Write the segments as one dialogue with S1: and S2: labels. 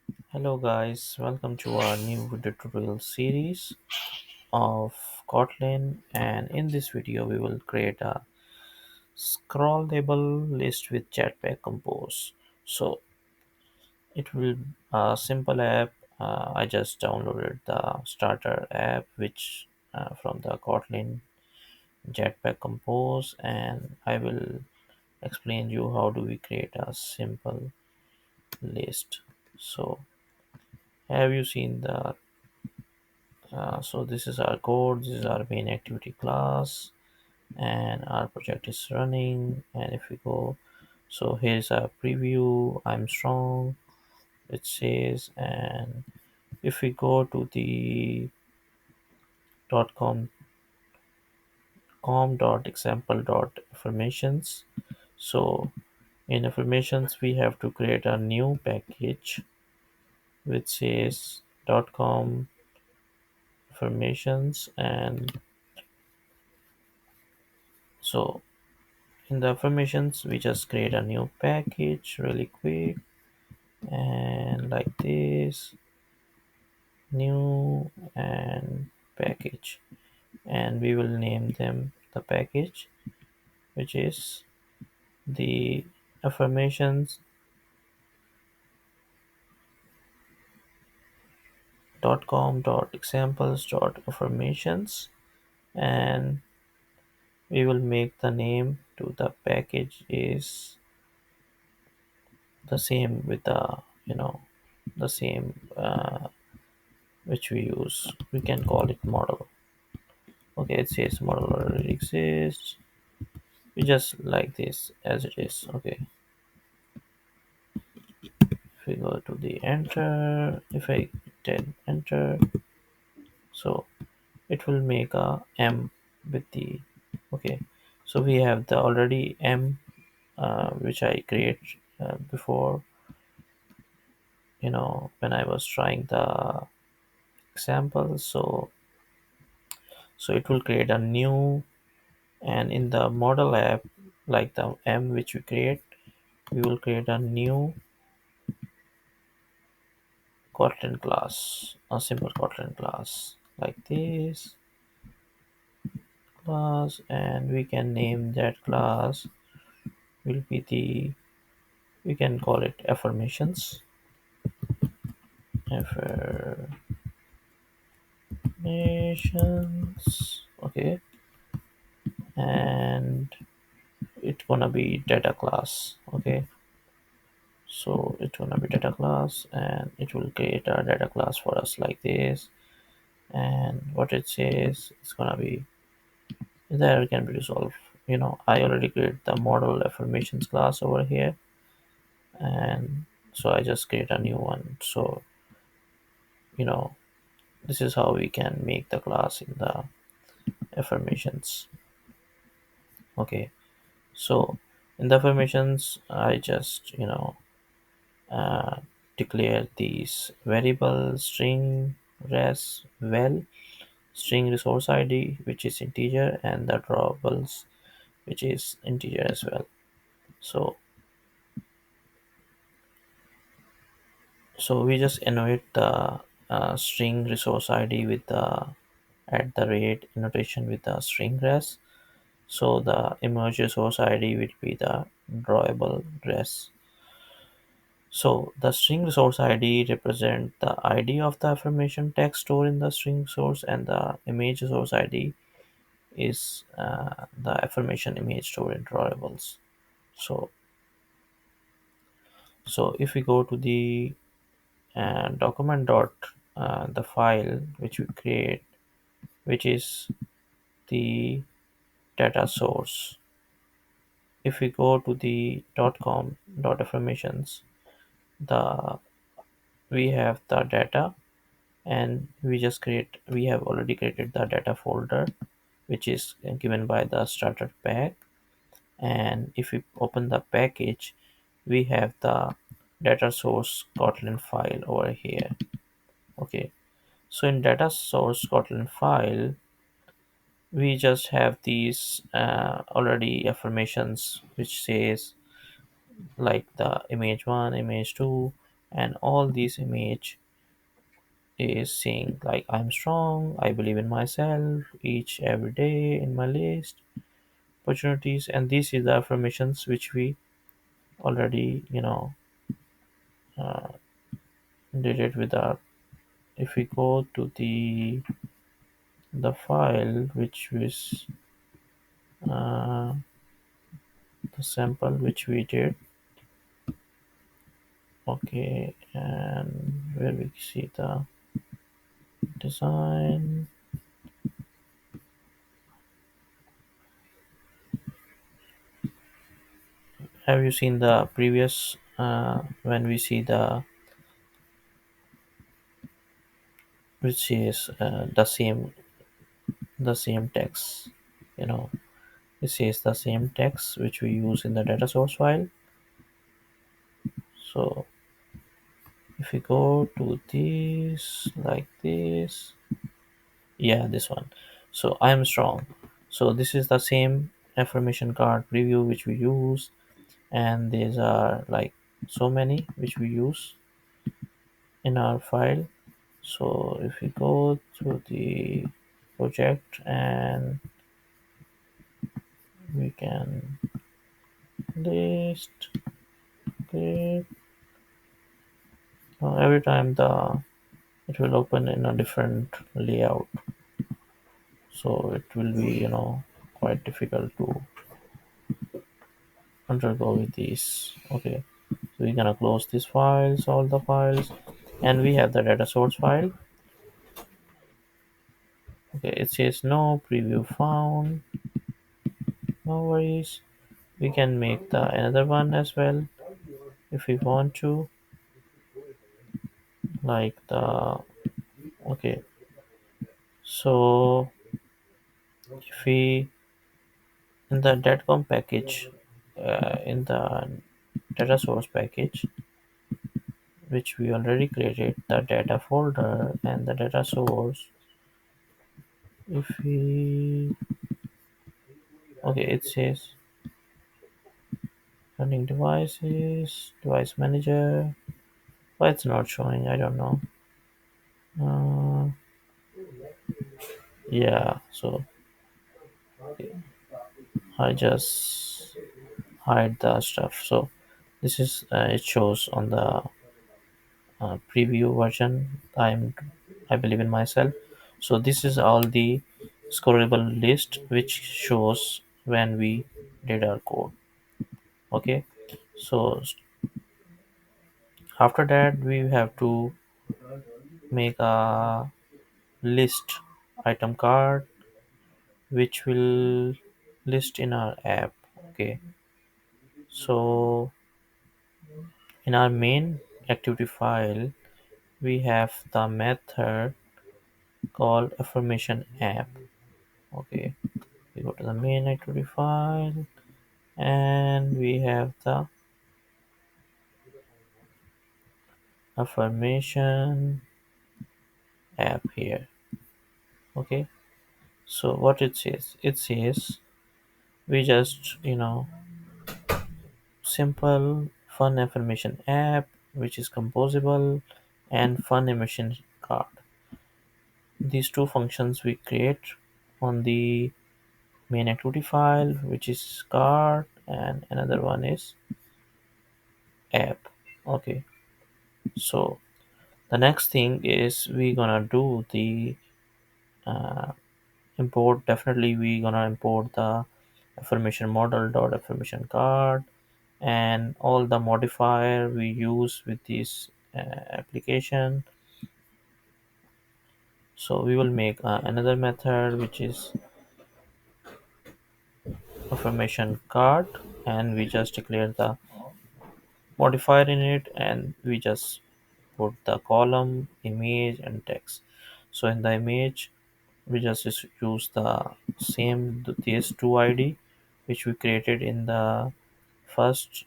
S1: Hello guys, welcome to our new video tutorial series of Kotlin, and in this video we will create a scrollable list with jetpack compose. So it will a simple app. I just downloaded the starter app which from the Kotlin jetpack compose, and I will explain you how do we create a simple list. So have you seen the so this is our code, this is our main activity class, and our project is running. And if we go, so here's a preview. I'm strong, it says. And if we go to the com.example.informations, so in informations we have to create a new package which says .com informations. And so in the informations we just create a new package really quick, and like this, new and package, and we will name them the package which is the affirmations .com.examples.affirmations, and we will make the name to the package is the same with the the same which we use. We can call it model. Okay, it says model already exists. We just like this as it is. Okay, if we go to the enter, if I hit enter, so it will make a M with the, okay. So we have the already M which I create before, when I was trying the example. So it will create a new, and in the model app, like the M which we create, we will create a new Kotlin class, a simple Kotlin class like this class, and we can name that class will be the, we can call it affirmations. Affirmations, okay. And it's gonna be data class, okay. So it's gonna be data class, and it will create a data class for us like this. And what it says, it's gonna be, the error can be resolved. I already created the model affirmations class over here, and so I just create a new one. So you know this is how we can make the class in the affirmations. Okay, so in the affirmations I just uh, declare these variable string res well, string resource id which is integer, and the drawables which is integer as well. So so we just innovate the string resource id with the at the rate annotation with the string res. So the image resource id will be the drawable res. So the string resource id represent the id of the affirmation text stored in the string source, and the image resource id is the affirmation image stored in drawables. So so if we go to the document dot the file which we create, which is the data source. If we go to the .com affirmations, the we have the data, and we have already created the data folder which is given by the starter pack. And if we open the package, we have the data source kotlin file over here. Okay, so in data source kotlin file, we just have these already affirmations which says like the image 1, image 2, and all these image is saying like I'm strong, I believe in myself, each every day in my list, opportunities, and these is the affirmations which we already did it with our. If we go to the file which was uh, the sample which we did, okay, and where we see the design. Have you seen the previous when we see which is the same text, you know this is the same text which we use in the data source file. So if we go to this like this, yeah, this one. So I am strong. So this is the same affirmation card preview which we use, and these are like so many which we use in our file. So if we go to the project and we can list, okay, every time the it will open in a different layout, so it will be quite difficult to undergo with these. Okay, so we're gonna close these files, all the files, and we have the data source file. Okay, it says no preview found. No worries. We can make the another one as well if we want to, like the. Okay, so if we in the datcom package, in the data source package which we already created, the data folder and the data source. If we, okay, it says running devices, device manager. Why it's not showing? I don't know. Uh, yeah, so I just hide the stuff. So this is it shows on the preview version. I believe in myself. So this is all the scrollable list which shows when we did our code. Okay, so after that we have to make a list item card which will list in our app. Okay, so in our main activity file we have the method called affirmation app. Okay, we go to the main activity file and we have the affirmation app here. Okay, so what it says we just simple fun affirmation app which is composable and fun emission card. These two functions we create on the main activity file, which is card, and another one is app. Okay, so the next thing is we gonna do the uh, import. Definitely we gonna import the affirmation model dot affirmation card and all the modifier we use with this application. So we will make another method which is affirmation card, and we just declare the modifier in it, and we just put the column, image, and text. So in the image we just use the same these two id which we created in the first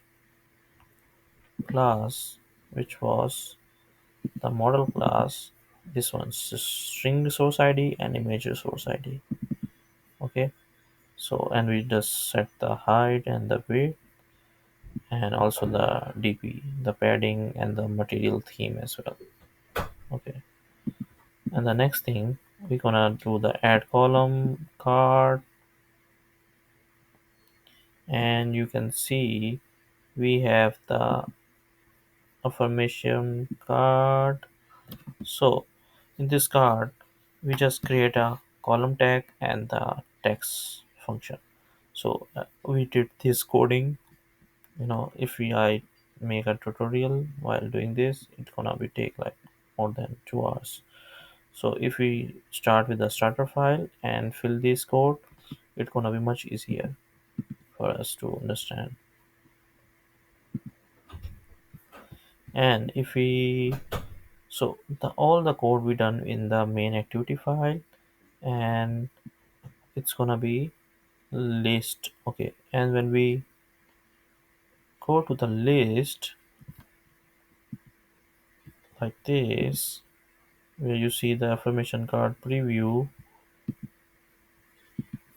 S1: class, which was the model class. This one's string resource id and image resource id. Okay, so and we just set the height and the width, and also the DP, the padding and the material theme as well. Okay, and the next thing we're gonna do the add column card, and you can see we have the affirmation card. So in this card, we just create a column tag and the text function. So we did this coding. If I make a tutorial while doing this, it's gonna be take like more than 2 hours. So if we start with the starter file and fill this code, it's gonna be much easier for us to understand. And if we so the all the code we done in the main activity file, and it's gonna be list. Okay, and when we go to the list like this, where you see the affirmation card preview,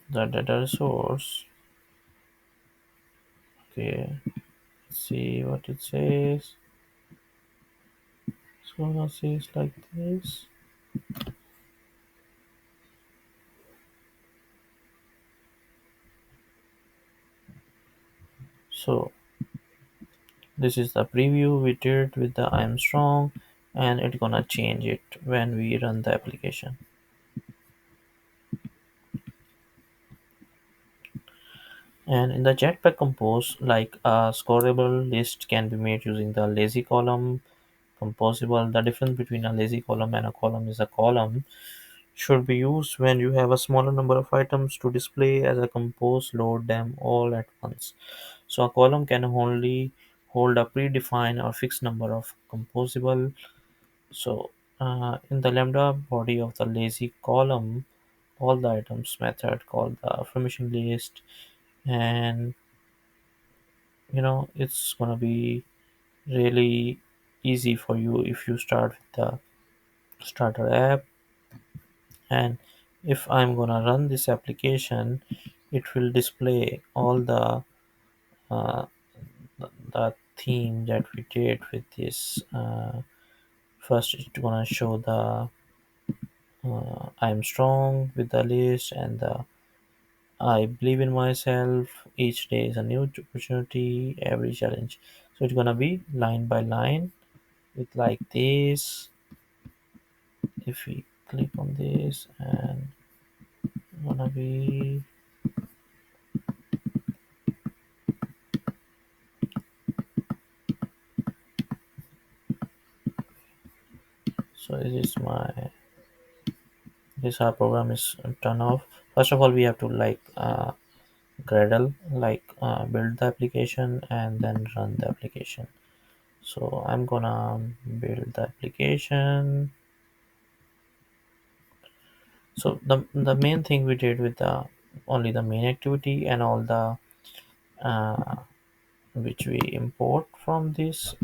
S1: the data resource. Okay, let's see what it says. It's gonna say like this. So this is the preview we did with the I'm strong, and it's gonna change it when we run the application. And in the Jetpack Compose, like a scoreable list can be made using the lazy column composable. The difference between a lazy column and a column is a column should be used when you have a smaller number of items to display. As a compose, load them all at once. So a column can only hold a predefined or fixed number of composable. So in the lambda body of the lazy column, all the items method called the affirmation list, and it's gonna be really easy for you if you start with the starter app. And if I'm gonna run this application, it will display all uh, the theme that we did with this. First it's gonna show the I'm strong with the list, and the I believe in myself. Each day is a new opportunity, every challenge. So it's gonna be line by line with like this. If we click on this, and gonna be so this our program is turned off. First of all, we have to like gradle, like build the application and then run the application. So I'm gonna build the application. So the main thing we did with the only the main activity and all the uh, which we import from this.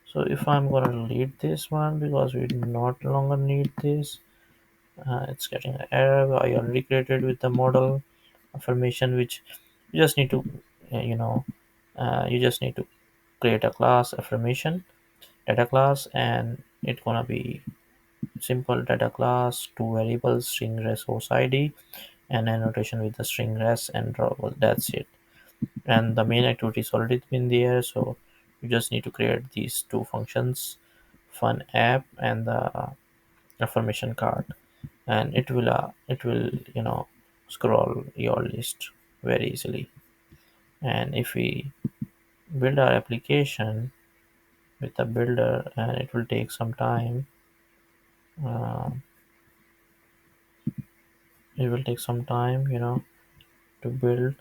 S1: So if I'm gonna delete this one because we not longer need this, it's getting an error. I already created with the model affirmation, which you just need to, uh, you know, you just need to create a class affirmation data class, and it's gonna be simple data class, two variables, string resource ID, and annotation with the string res and drawable. That's it. And the main activity is already been there, so you just need to create these two functions, fun app and the affirmation card, and it will scroll your list very easily. And if we build our application with a builder, and it will take some time, uh, it will take some time to build.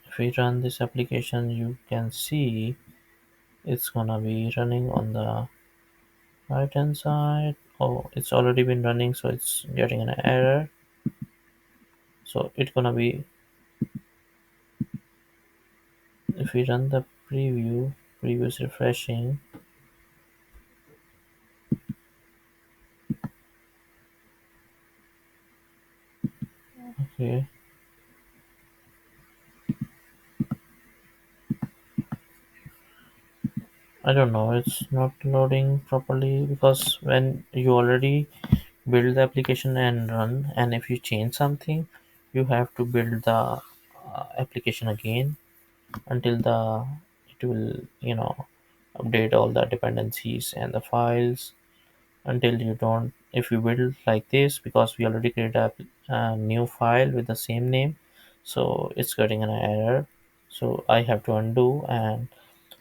S1: If we run this application, you can see it's gonna be running on the right hand side. Oh, it's already been running, so it's getting an error. So it's gonna be, if we run the preview is refreshing. Okay, I don't know, it's not loading properly because when you already build the application and run, and if you change something, you have to build the application again until the it will update all the dependencies and the files until you don't. If you build like this, because we already created a new file with the same name, so it's getting an error, so I have to undo, and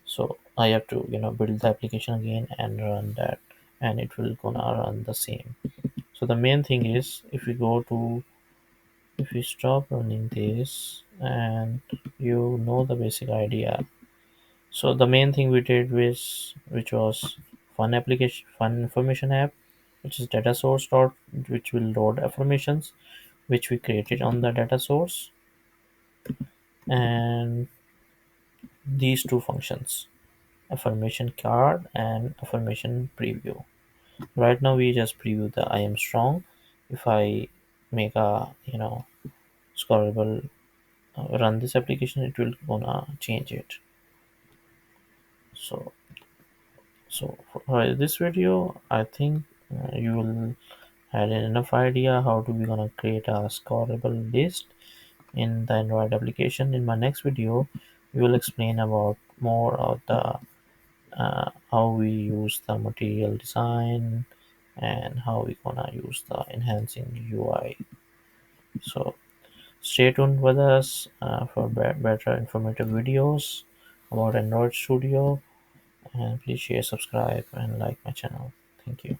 S1: so I have to build the application again and run that, and it will gonna run the same. So the main thing is, if we stop running this and the basic idea. So the main thing we did was, which was fun information app, which is data source dot, which will load affirmations, which we created on the data source, and these two functions, affirmation card and affirmation preview. Right now we just preview the I am strong. If I make a scrollable run this application, it will gonna change it. So so for this video, I think you will had enough idea how to be gonna create a scrollable list in the Android application. In my next video, we will explain about more of the how we use the material design and how we gonna use the enhancing UI. So stay tuned with us for better informative videos about Android Studio, and please share, subscribe, and like my channel. Thank you.